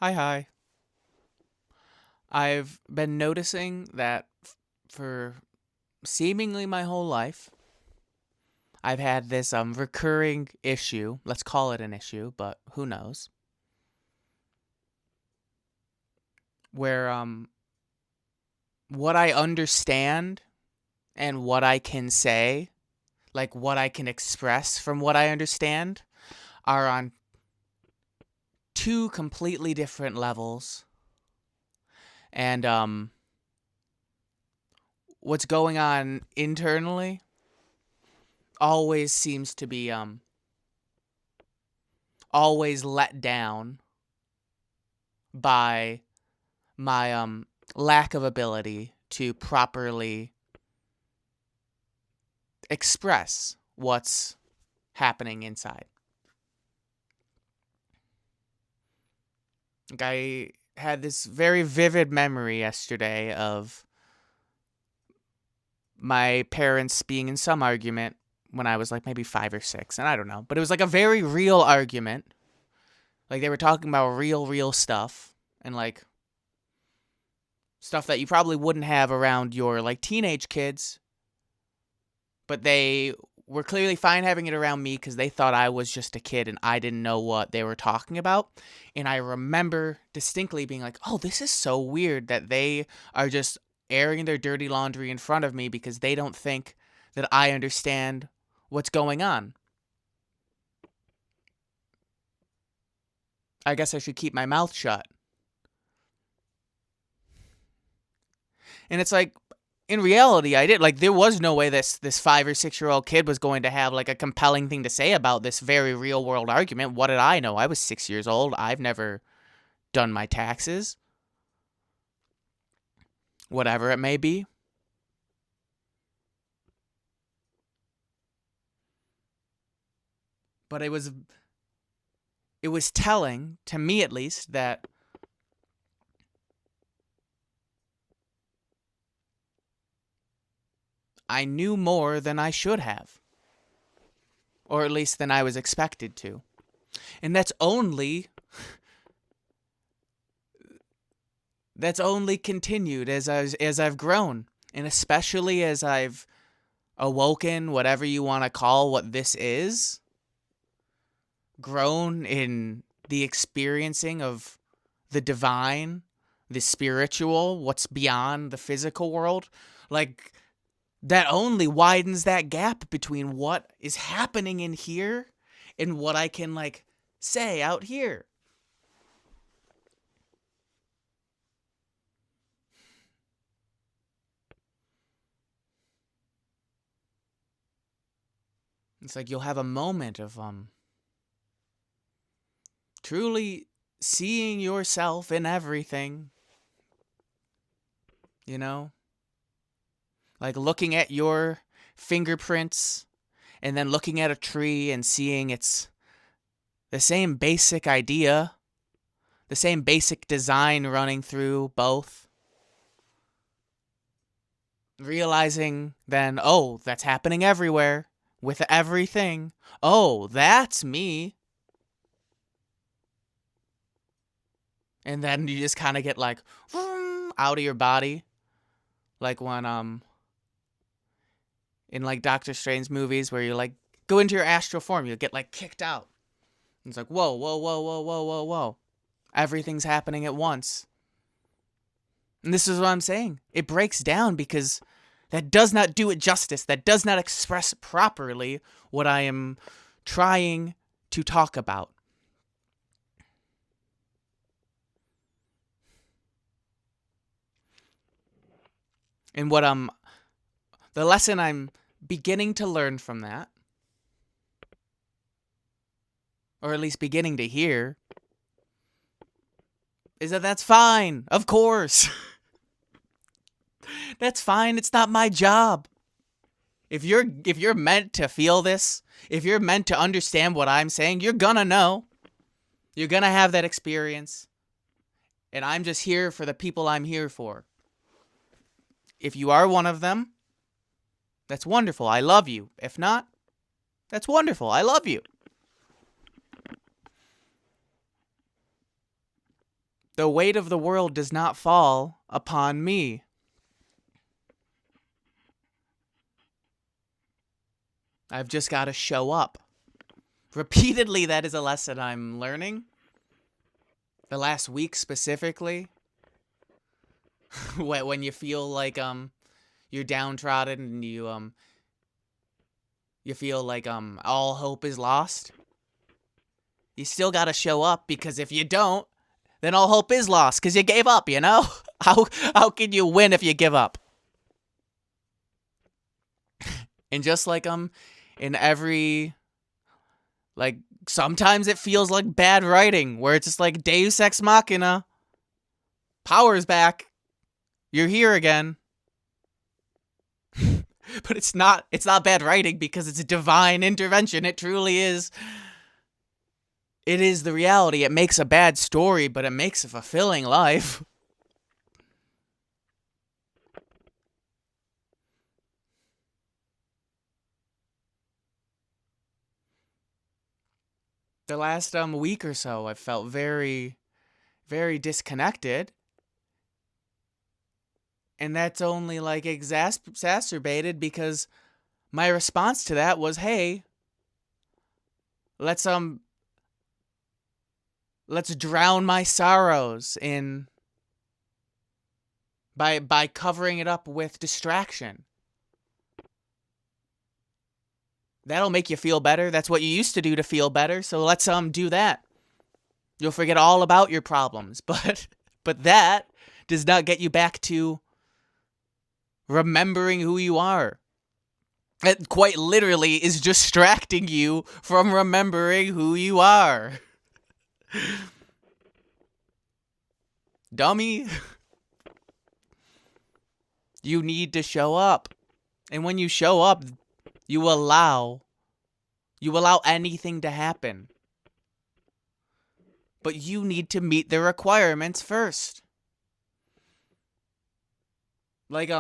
Hi, hi. I've been noticing that for seemingly my whole life, I've had this recurring issue. Let's call it an issue, but who knows? Where what I understand and what I can say, like what I can express from what I understand, are on two completely different levels. And what's going on internally always seems to be always let down by my lack of ability to properly express what's happening inside. Like I had this very vivid memory yesterday of my parents being in some argument when I was like maybe 5 or 6, and I don't know, but it was like a very real argument. Like they were talking about real stuff and like stuff that you probably wouldn't have around your like teenage kids, but they were clearly fine having it around me because they thought I was just a kid and I didn't know what they were talking about. And I remember distinctly being like, oh, this is so weird that they are just airing their dirty laundry in front of me because they don't think that I understand what's going on. I guess I should keep my mouth shut. And it's like, in reality, I did. Like, there was no way this 5 or 6 year old kid was going to have like a compelling thing to say about this very real world argument. What did I know? I was 6 years old. I've never done my taxes, whatever it may be. But it was telling to me at least that I knew more than I should have, or at least than I was expected to. And that's only continued as I've grown, and especially as I've awoken, whatever you want to call what this is, grown in the experiencing of the divine, the spiritual, what's beyond the physical world. Like, that only widens that gap between what is happening in here and what I can, like, say out here. It's like you'll have a moment of truly seeing yourself in everything, you know? Like looking at your fingerprints and then looking at a tree and seeing it's the same basic idea, the same basic design running through both. Realizing then, oh, that's happening everywhere with everything. Oh, that's me. And then you just kind of get like out of your body, like when in like Doctor Strange movies where you like go into your astral form, you get like kicked out. It's like whoa, whoa, whoa, whoa, whoa, whoa, whoa. Everything's happening at once. And this is what I'm saying. It breaks down because that does not do it justice. That does not express properly what I am trying to talk about. And the lesson I'm beginning to learn from that, or at least beginning to hear, is that that's fine. Of course. That's fine. It's not my job. If you're meant to feel this, if you're meant to understand what I'm saying, you're gonna know. You're gonna have that experience. And I'm just here for the people I'm here for. If you are one of them, that's wonderful. I love you. If not, that's wonderful. I love you. The weight of the world does not fall upon me. I've just got to show up. Repeatedly, that is a lesson I'm learning. The last week specifically. When you feel like you're downtrodden and you feel like all hope is lost. You still got to show up, because if you don't, then all hope is lost because you gave up, you know? How can you win if you give up? And just like in every, like, sometimes it feels like bad writing where it's just like Deus Ex Machina. Power's back. You're here again. But it's not bad writing because it's a divine intervention. It truly is. It is the reality. It makes a bad story, but it makes a fulfilling life. The last week or so, I've felt very, very disconnected. And that's only like exacerbated because my response to that was, hey, let's drown my sorrows in by covering it up with distraction. That'll make you feel better. That's what you used to do to feel better. So let's do that. You'll forget all about your problems, but that does not get you back to remembering who you are. It quite literally is distracting you from remembering who you are. Dummy. You need to show up. And when you show up, you allow anything to happen. But you need to meet the requirements first. Like,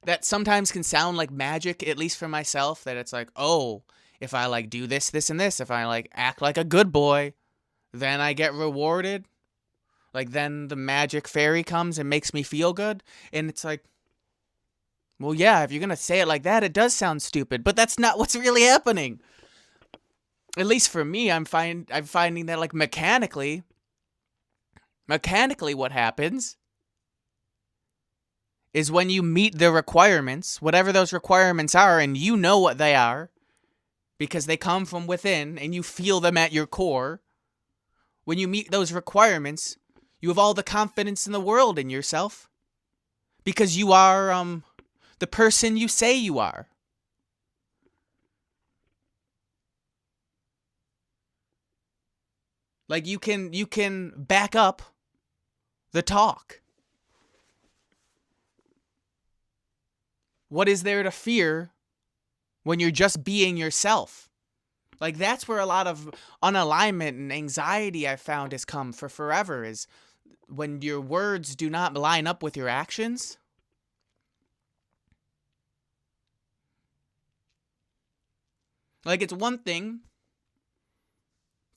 that sometimes can sound like magic, at least for myself, that it's like, oh, if I like do this, this, and this, if I like act like a good boy, then I get rewarded. Like, then the magic fairy comes and makes me feel good. And it's like, well, yeah, if you're going to say it like that, it does sound stupid, but that's not what's really happening. At least for me, I'm finding that, like, mechanically what happens is when you meet the requirements, whatever those requirements are, and you know what they are because they come from within and you feel them at your core. When you meet those requirements, you have all the confidence in the world in yourself because you are the person you say you are. Like, you can back up the talk. What is there to fear when you're just being yourself? Like, that's where a lot of unalignment and anxiety I've found has come for forever, is when your words do not line up with your actions. Like, it's one thing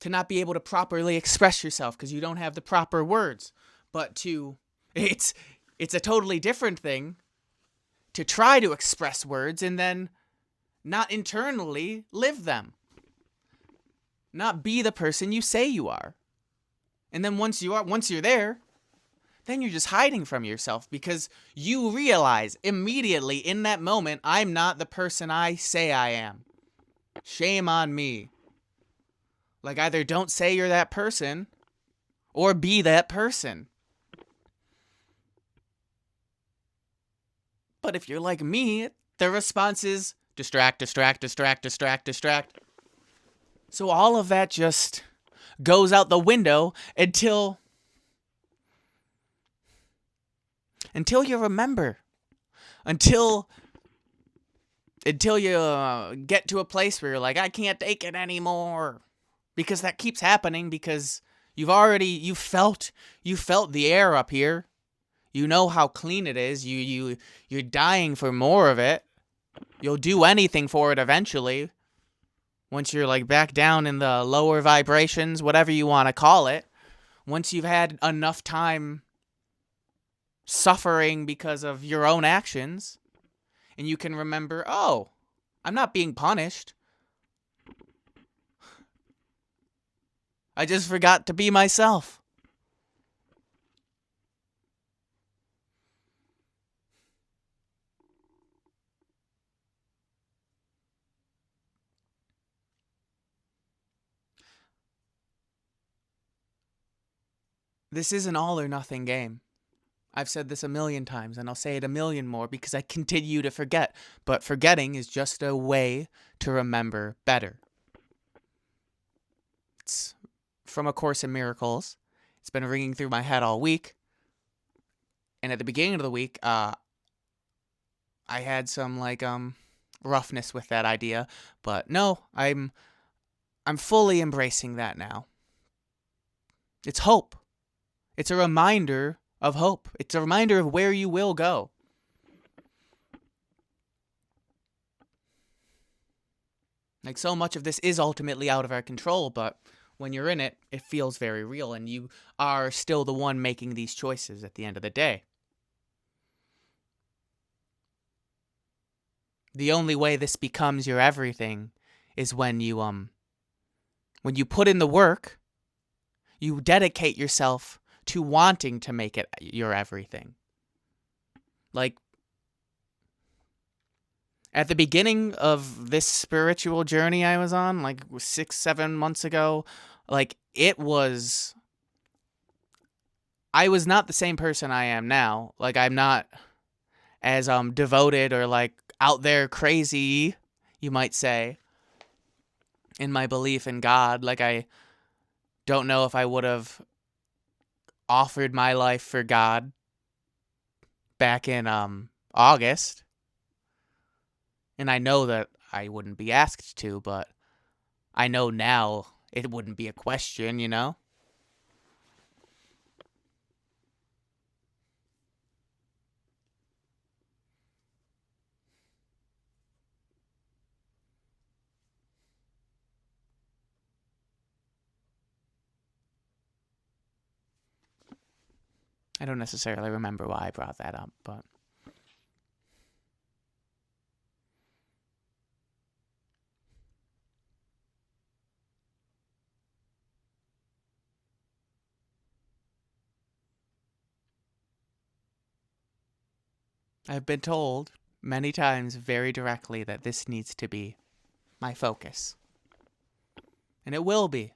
to not be able to properly express yourself because you don't have the proper words, but it's a totally different thing to try to express words and then not internally live them. Not be the person you say you are. And then once you're there, then you're just hiding from yourself because you realize immediately in that moment, I'm not the person I say I am. Shame on me. Like, either don't say you're that person or be that person. But if you're like me, the response is distract, distract, distract, distract, distract. So all of that just goes out the window until you remember. Until you get to a place where you're like, I can't take it anymore. Because that keeps happening because you felt the air up here. You know how clean it is. You're dying for more of it. You'll do anything for it eventually once you're like back down in the lower vibrations, whatever you want to call it, once you've had enough time suffering because of your own actions, and you can remember, oh, I'm not being punished. I just forgot to be myself. This is an all or nothing game. I've said this a million times, and I'll say it a million more because I continue to forget. But forgetting is just a way to remember better. It's from A Course in Miracles. It's been ringing through my head all week. And at the beginning of the week, I had some roughness with that idea, but no, I'm fully embracing that now. It's hope. It's a reminder of hope. It's a reminder of where you will go. Like, so much of this is ultimately out of our control, but when you're in it, it feels very real, and you are still the one making these choices at the end of the day. The only way this becomes your everything is when you put in the work, you dedicate yourself to wanting to make it your everything. Like, at the beginning of this spiritual journey I was on, like 6-7 months ago, like I was not the same person I am now. Like, I'm not as devoted or like out there crazy, you might say, in my belief in God. Like, I don't know if I would have offered my life for God back in August. And I know that I wouldn't be asked to, but I know now it wouldn't be a question, you know? I don't necessarily remember why I brought that up, but I've been told many times very directly that this needs to be my focus. And it will be.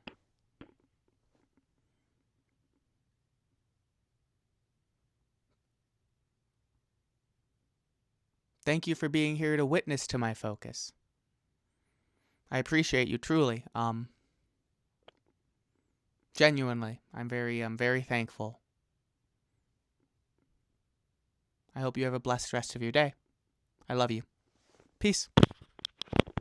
Thank you for being here to witness to my focus. I appreciate you truly. Genuinely, I'm very thankful. I hope you have a blessed rest of your day. I love you. Peace.